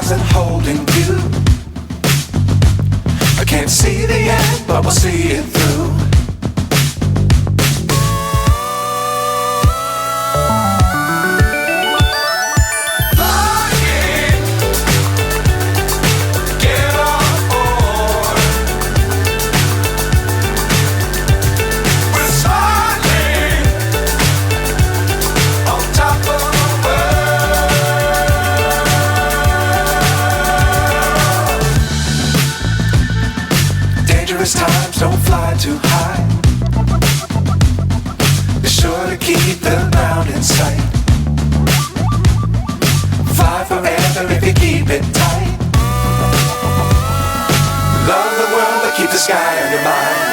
stars and holding you. I can't see the end, but we'll see it through. Times don't fly too high. Be sure to keep the ground in sight. Fly forever if you keep it tight. Love the world, but keep the sky on your mind.